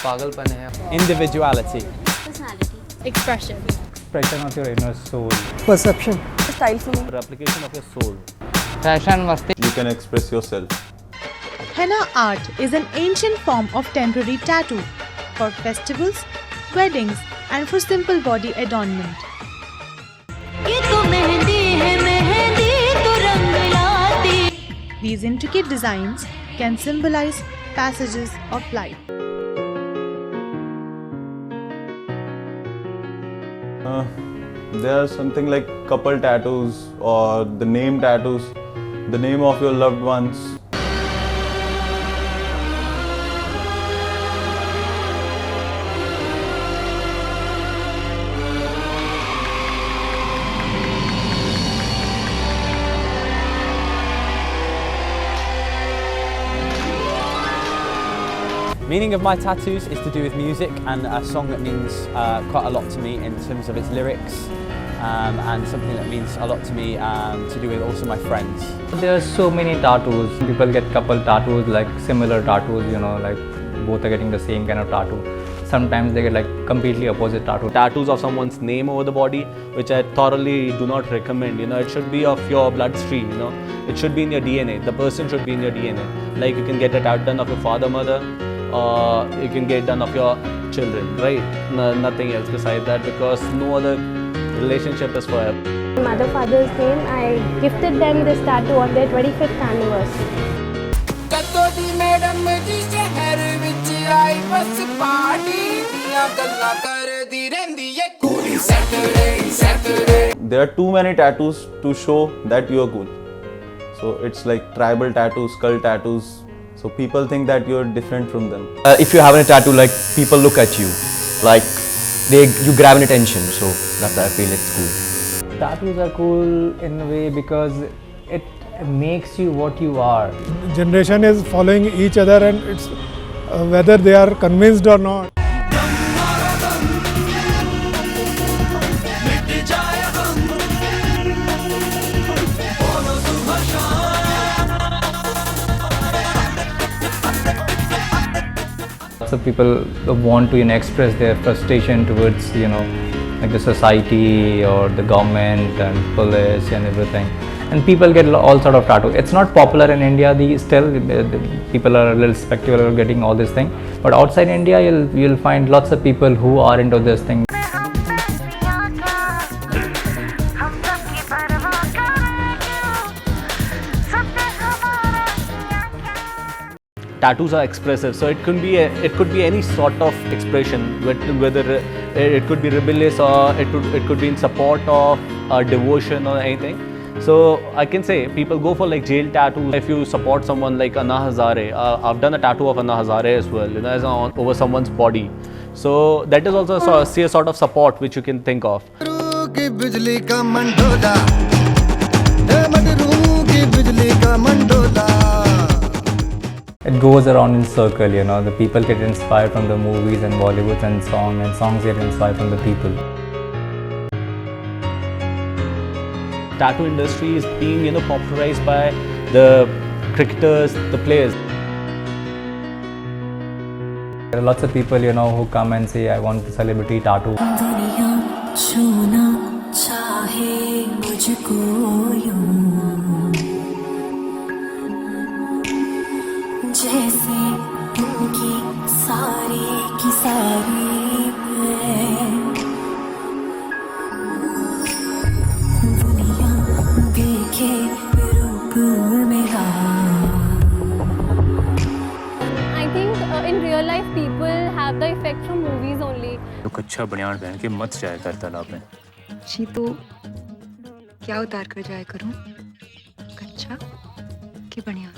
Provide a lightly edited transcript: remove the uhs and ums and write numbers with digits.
पागलपन है. Individuality. Personality. Expression. Expression of your inner soul. Perception. Style for me. Replication of your soul. Fashion masti. You can express yourself. Henna art is an ancient form of temporary tattoo for festivals, weddings, and for simple body adornment. These intricate designs can symbolize passages of life. There are something like couple tattoos or the name tattoos, the name of your loved ones. Meaning of my tattoos is to do with music and a song that means quite a lot to me in terms of its lyrics, and something that means a lot to me to do with also my friends. There are so many tattoos. People get couple tattoos, like similar tattoos, you know, like both are getting the same kind of tattoo. Sometimes they get like completely opposite tattoo. Tattoos of someone's name over the body, which I thoroughly do not recommend. You know, it should be of your bloodstream. You know, it should be in your DNA. The person should be in your DNA. Like you can get a tattoo done of your father, mother, or you can get done of your children, right? Nothing else besides that, because no other relationship is forever. Mother, father's name, I gifted them this tattoo on their 25th anniversary. There are too many tattoos to show that you are cool. So it's like tribal tattoos, skull tattoos. So people think that you're different from them. If you have a tattoo, like people look at you, like you grab an attention. So that's why I feel it's cool. Tattoos are cool in a way because it makes you what you are. Generation is following each other, and it's whether they are convinced or not. So people want to express their frustration towards like the society or the government and police and everything, and people get all sort of tattoos. It's not popular in India. People are a little spectacular of getting all this thing, but outside India you'll find lots of people who are into this thing. Tattoos are expressive, so it could be any sort of expression, whether it could be rebellious or it could be in support of devotion or anything. So I can say people go for like jail tattoos. If you support someone like Anna Hazare, I've done a tattoo of Anna Hazare as well, as over someone's body. So that is also a sort of support which you can think of. It goes around in circle, the people get inspired from the movies and Bollywood and songs get inspired from the people. Tattoo industry is being popularized by the cricketers, the players. There are lots of people who come and say, I want a celebrity tattoo. I think in real life people have the effect from movies only. तो कच्चा बनियान पहन के मत जाया कर तालाब में। जी तो क्या उतार कर जाया करूं? कच्चा कि बनियान?